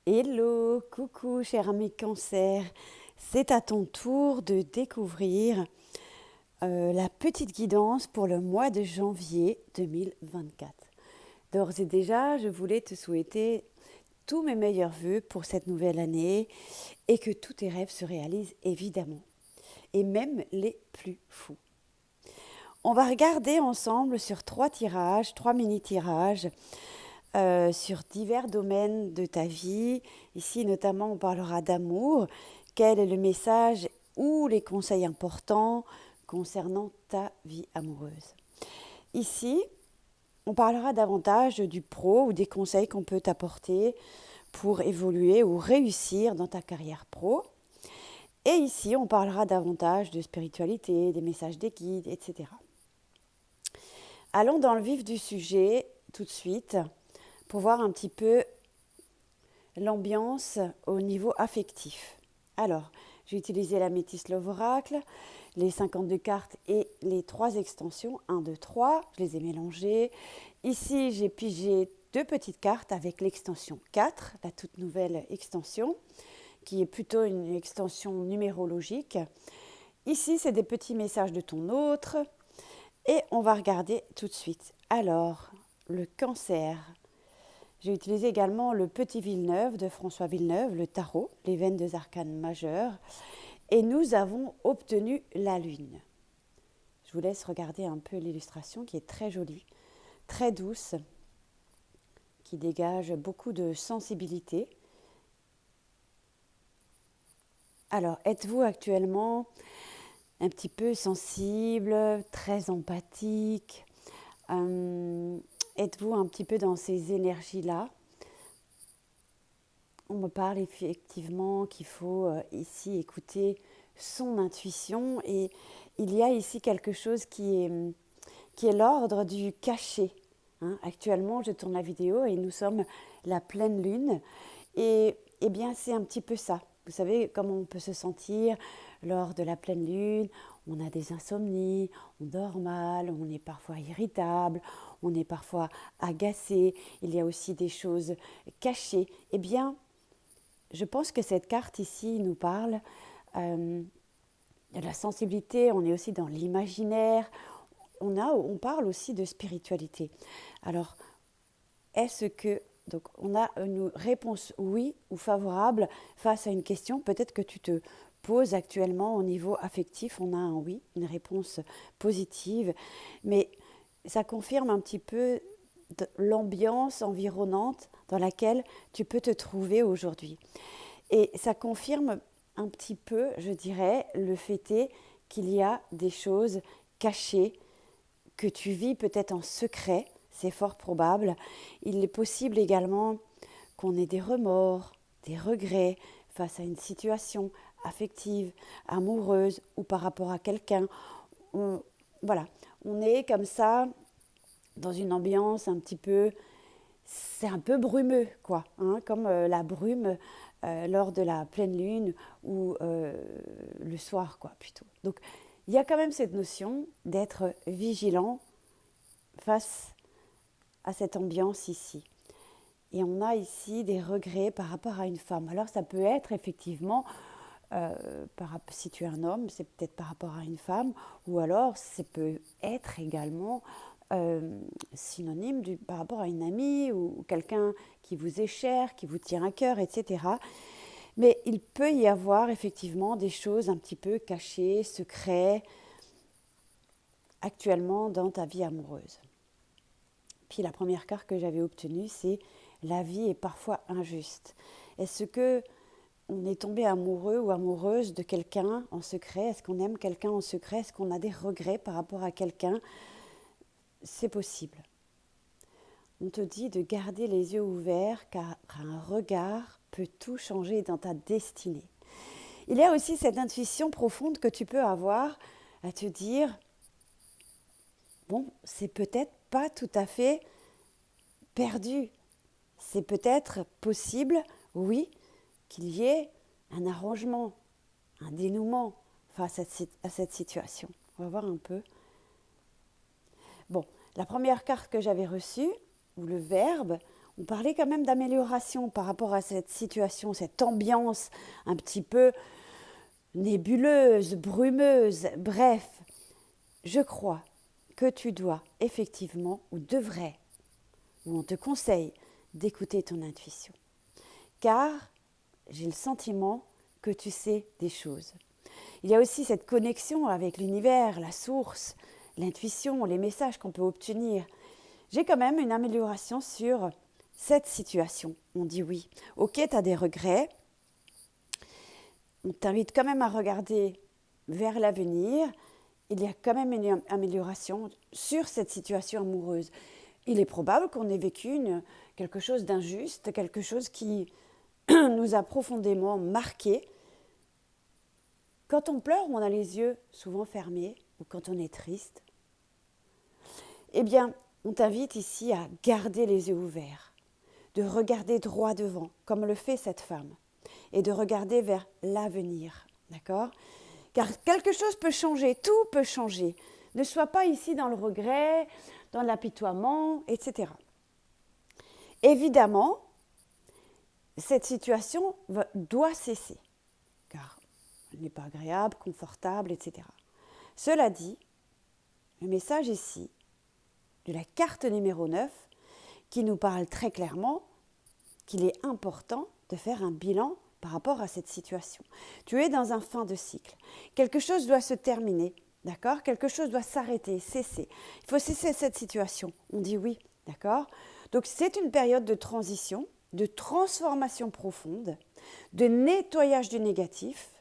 Hello, coucou cher ami cancer, c'est à ton tour de découvrir la petite guidance pour le mois de janvier 2024. D'ores et déjà, je voulais te souhaiter tous mes meilleurs vœux pour cette nouvelle année et que tous tes rêves se réalisent évidemment, et même les plus fous. On va regarder ensemble sur trois mini-tirages, sur divers domaines de ta vie. Ici, notamment, on parlera d'amour. Quel est le message ou les conseils importants concernant ta vie amoureuse? Ici, on parlera davantage du pro ou des conseils qu'on peut t'apporter pour évoluer ou réussir dans ta carrière pro. Et ici, on parlera davantage de spiritualité, des messages des guides, etc. Allons dans le vif du sujet tout de suite pour voir un petit peu l'ambiance au niveau affectif. Alors, j'ai utilisé la Métis Love Oracle, les 52 cartes et les 3 extensions, 1, 2, 3, je les ai mélangées. Ici, j'ai pigé 2 petites cartes avec l'extension 4, la toute nouvelle extension, qui est plutôt une extension numérologique. Ici, c'est des petits messages de ton autre. Et on va regarder tout de suite. Alors, le cancer. J'ai utilisé également le Petit Villeneuve de François Villeneuve, le tarot, les 22 arcanes majeures. Et nous avons obtenu la lune. Je vous laisse regarder un peu l'illustration qui est très jolie, très douce, qui dégage beaucoup de sensibilité. Alors, êtes-vous actuellement un petit peu sensible, très empathique? Êtes-vous un petit peu dans ces énergies-là? On me parle effectivement qu'il faut ici écouter son intuition et il y a ici quelque chose qui est l'ordre du caché. Actuellement, je tourne la vidéo et nous sommes la pleine lune et eh bien c'est un petit peu ça. Vous savez comment on peut se sentir lors de la pleine lune? On a des insomnies, on dort mal, on est parfois irritable, on est parfois agacé, il y a aussi des choses cachées. Eh bien, je pense que cette carte ici nous parle de la sensibilité, on est aussi dans l'imaginaire, on parle aussi de spiritualité. Alors, est-ce que, donc on a une réponse oui ou favorable face à une question, peut-être que tu te poses actuellement au niveau affectif, on a un oui, une réponse positive, mais ça confirme un petit peu l'ambiance environnante dans laquelle tu peux te trouver aujourd'hui. Et ça confirme un petit peu, je dirais, le fait est qu'il y a des choses cachées que tu vis peut-être en secret, c'est fort probable. Il est possible également qu'on ait des remords, des regrets face à une situation affective, amoureuse ou par rapport à quelqu'un. Voilà, on est comme ça dans une ambiance un petit peu, c'est un peu brumeux, quoi, comme la brume lors de la pleine lune ou le soir, quoi, plutôt. Donc, il y a quand même cette notion d'être vigilant face à cette ambiance ici. Et on a ici des regrets par rapport à une femme. Alors, ça peut être effectivement, si tu es un homme, c'est peut-être par rapport à une femme, ou alors ça peut être également synonyme par rapport à une amie ou quelqu'un qui vous est cher, qui vous tient à cœur, etc. Mais il peut y avoir effectivement des choses un petit peu cachées, secrètes, actuellement dans ta vie amoureuse. Puis la première carte que j'avais obtenue, c'est la vie est parfois injuste. Est-ce que on est tombé amoureux ou amoureuse de quelqu'un en secret? Est-ce qu'on aime quelqu'un en secret? Est-ce qu'on a des regrets par rapport à quelqu'un? C'est possible. On te dit de garder les yeux ouverts car un regard peut tout changer dans ta destinée. Il y a aussi cette intuition profonde que tu peux avoir à te dire, bon, c'est peut-être pas tout à fait perdu. C'est peut-être possible, oui, qu'il y ait un arrangement, un dénouement face à cette situation. On va voir un peu. Bon, la première carte que j'avais reçue, ou le verbe, On parlait quand même d'amélioration par rapport à cette situation, cette ambiance un petit peu nébuleuse, brumeuse. Bref, je crois que tu dois effectivement, ou devrais, ou on te conseille d'écouter ton intuition. Car j'ai le sentiment que tu sais des choses. Il y a aussi cette connexion avec l'univers, la source, l'intuition, les messages qu'on peut obtenir. J'ai quand même une amélioration sur cette situation. On dit oui. Ok, tu as des regrets. On t'invite quand même à regarder vers l'avenir. Il y a quand même une amélioration sur cette situation amoureuse. Il est probable qu'on ait vécu quelque chose d'injuste, quelque chose qui nous a profondément marqué. Quand on pleure, on a les yeux souvent fermés, ou quand on est triste, eh bien, on t'invite ici à garder les yeux ouverts, de regarder droit devant, comme le fait cette femme, et de regarder vers l'avenir, d'accord ? Car quelque chose peut changer, tout peut changer. Ne sois pas ici dans le regret, dans l'apitoiement, etc. Évidemment, cette situation doit cesser, car elle n'est pas agréable, confortable, etc. Cela dit, le message ici, de la carte numéro 9, qui nous parle très clairement qu'il est important de faire un bilan par rapport à cette situation. Tu es dans un fin de cycle. Quelque chose doit se terminer, d'accord ? Quelque chose doit s'arrêter, cesser. Il faut cesser cette situation. On dit oui, d'accord ? Donc c'est une période de transition, de transformation profonde, de nettoyage du négatif.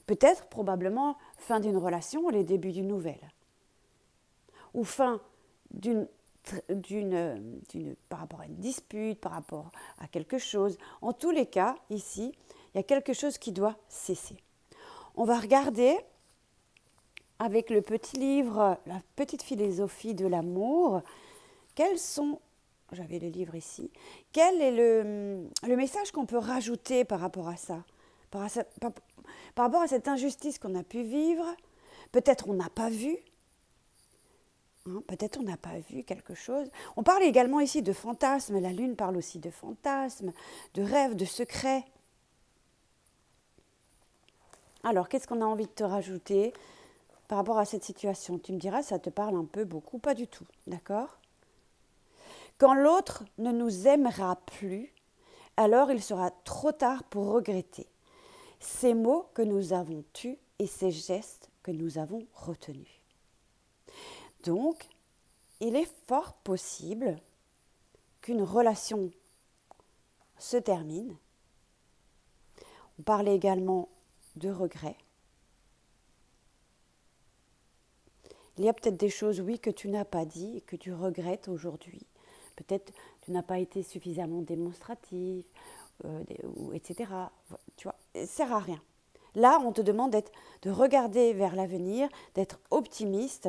Peut-être, probablement, fin d'une relation ou les débuts d'une nouvelle. Ou fin par rapport à une dispute, par rapport à quelque chose. En tous les cas, ici, il y a quelque chose qui doit cesser. On va regarder avec le petit livre, la petite philosophie de l'amour, quels sont, j'avais le livre ici, quel est le message qu'on peut rajouter par rapport à ça, par rapport à cette injustice qu'on a pu vivre. Peut-être on n'a pas vu. Peut-être on n'a pas vu quelque chose. On parle également ici de fantasmes. La lune parle aussi de fantasmes, de rêves, de secrets. Alors, qu'est-ce qu'on a envie de te rajouter par rapport à cette situation ? Tu me diras, ça te parle un peu, beaucoup, pas du tout. D'accord ? Quand l'autre ne nous aimera plus, alors il sera trop tard pour regretter ces mots que nous avons tus et ces gestes que nous avons retenus. Donc, il est fort possible qu'une relation se termine. On parlait également de regrets. Il y a peut-être des choses, oui, que tu n'as pas dit et que tu regrettes aujourd'hui. Peut-être tu n'as pas été suffisamment démonstratif, etc. Tu vois, ça ne sert à rien. Là, on te demande de regarder vers l'avenir, d'être optimiste,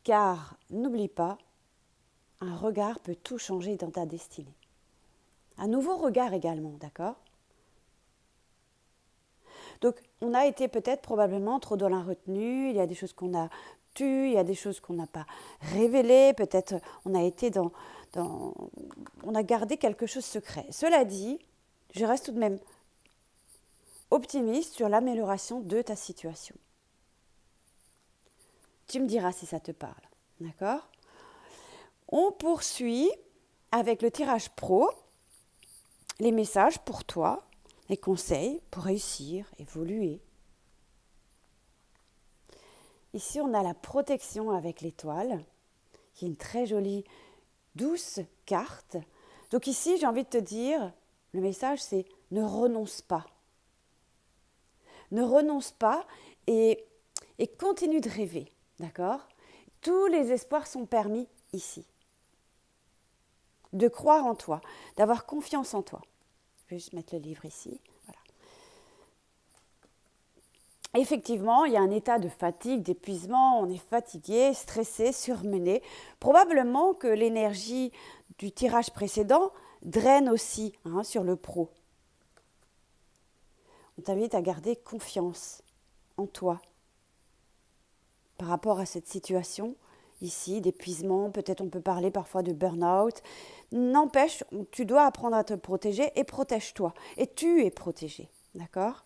car n'oublie pas, un regard peut tout changer dans ta destinée. Un nouveau regard également, d'accord ? Donc, on a été peut-être probablement trop dans la retenue, il y a des choses qu'on a tues, il y a des choses qu'on n'a pas révélées, peut-être on a été on a gardé quelque chose secret. Cela dit, je reste tout de même optimiste sur l'amélioration de ta situation. Tu me diras si ça te parle, d'accord ? On poursuit avec le tirage pro, les messages pour toi, les conseils pour réussir, évoluer. Ici, on a la protection avec l'étoile, qui est une très jolie, douce carte. Donc ici, j'ai envie de te dire, le message, c'est ne renonce pas. Ne renonce pas et continue de rêver, d'accord ? Tous les espoirs sont permis ici. De croire en toi, d'avoir confiance en toi. Je vais juste mettre le livre ici. Voilà. Effectivement, il y a un état de fatigue, d'épuisement, on est fatigué, stressé, surmené. Probablement que l'énergie du tirage précédent draine aussi sur le pro. On t'invite à garder confiance en toi par rapport à cette situation ici, d'épuisement, peut-être on peut parler parfois de burn-out. N'empêche, tu dois apprendre à te protéger et protège-toi. Et tu es protégé, d'accord?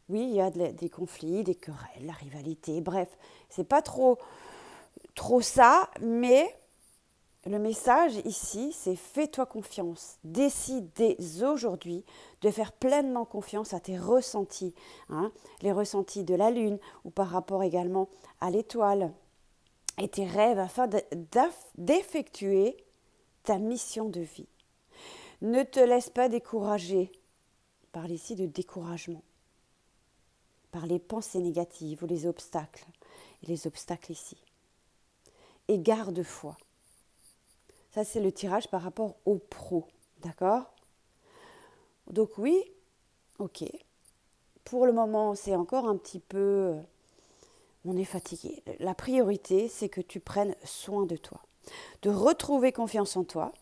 Oui, il y a des conflits, des querelles, la rivalité, bref, c'est pas trop ça, mais le message ici, c'est fais-toi confiance. Décide dès aujourd'hui de faire pleinement confiance à tes ressentis, hein, les ressentis de la lune ou par rapport également à l'étoile et tes rêves afin d'effectuer ta mission de vie. Ne te laisse pas décourager. On parle ici de découragement, par les pensées négatives ou les obstacles. Et les obstacles ici. Et garde foi. Ça, c'est le tirage par rapport au pro, d'accord? Donc oui, ok. Pour le moment, c'est encore un petit peu... On est fatigué. La priorité, c'est que tu prennes soin de toi. De retrouver confiance en toi.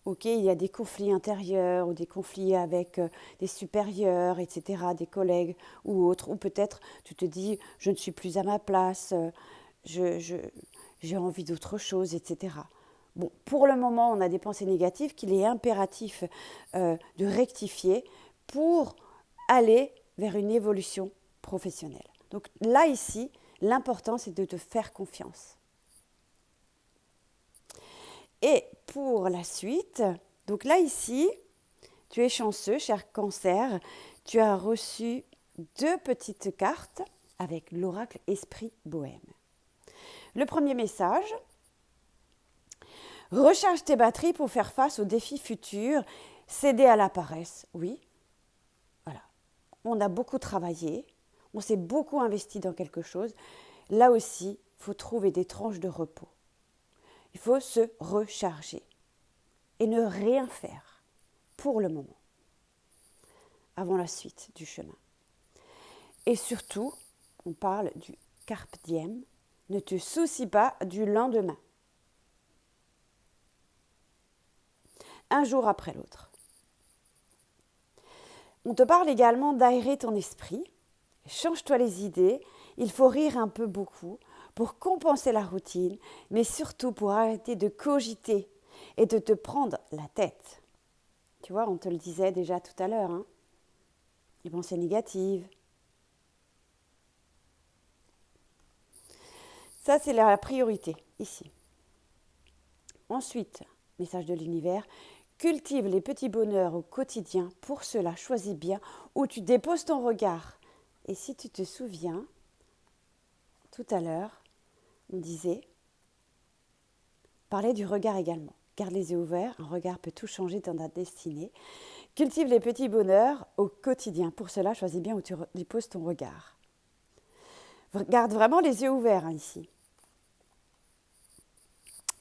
Ok, il y a des conflits intérieurs ou des conflits avec des supérieurs, etc., des collègues ou autres. Ou peut-être tu te dis, je ne suis plus à ma place, j'ai envie d'autre chose, etc. Bon, pour le moment, on a des pensées négatives qu'il est impératif de rectifier pour aller vers une évolution professionnelle. Donc là, ici, l'important, c'est de te faire confiance. Et pour la suite, donc là, ici, tu es chanceux, cher Cancer, tu as reçu 2 petites cartes avec l'oracle Esprit Bohème. Le premier message, recharge tes batteries pour faire face aux défis futurs, céder à la paresse. Oui, voilà. On a beaucoup travaillé, on s'est beaucoup investi dans quelque chose. Là aussi, il faut trouver des tranches de repos. Il faut se recharger et ne rien faire pour le moment, avant la suite du chemin. Et surtout, on parle du carpe diem, ne te soucie pas du lendemain. Un jour après l'autre. On te parle également d'aérer ton esprit. Change-toi les idées. Il faut rire un peu beaucoup pour compenser la routine, mais surtout pour arrêter de cogiter et de te prendre la tête. Tu vois, on te le disait déjà tout à l'heure, hein, les pensées négatives. Ça, c'est la priorité, ici. Ensuite, message de l'univers, cultive les petits bonheurs au quotidien. Pour cela, choisis bien où tu déposes ton regard. Et si tu te souviens, tout à l'heure, on disait, parlait du regard également. Garde les yeux ouverts, un regard peut tout changer dans ta destinée. Cultive les petits bonheurs au quotidien. Pour cela, choisis bien où tu déposes ton regard. Garde vraiment les yeux ouverts ici.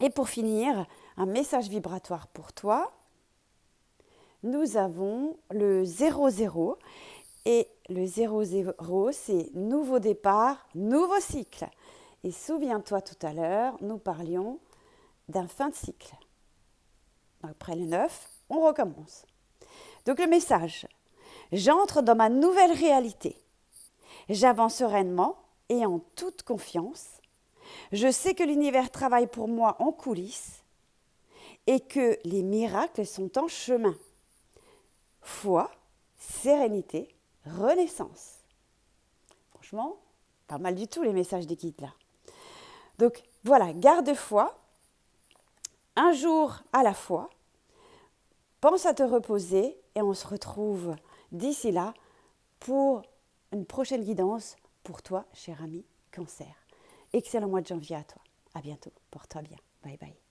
Et pour finir, un message vibratoire pour toi. Nous avons le 00. Et le 00, c'est nouveau départ, nouveau cycle. Et souviens-toi tout à l'heure, nous parlions d'un fin de cycle. Après le 9, on recommence. Donc le message, j'entre dans ma nouvelle réalité. J'avance sereinement et en toute confiance. Je sais que l'univers travaille pour moi en coulisses et que les miracles sont en chemin. Foi, sérénité, renaissance. Franchement, pas mal du tout les messages des guides là. Donc voilà, garde foi, un jour à la fois, pense à te reposer et on se retrouve d'ici là pour une prochaine guidance pour toi, cher ami Cancer. Excellent mois de janvier à toi. À bientôt. Porte-toi bien. Bye bye.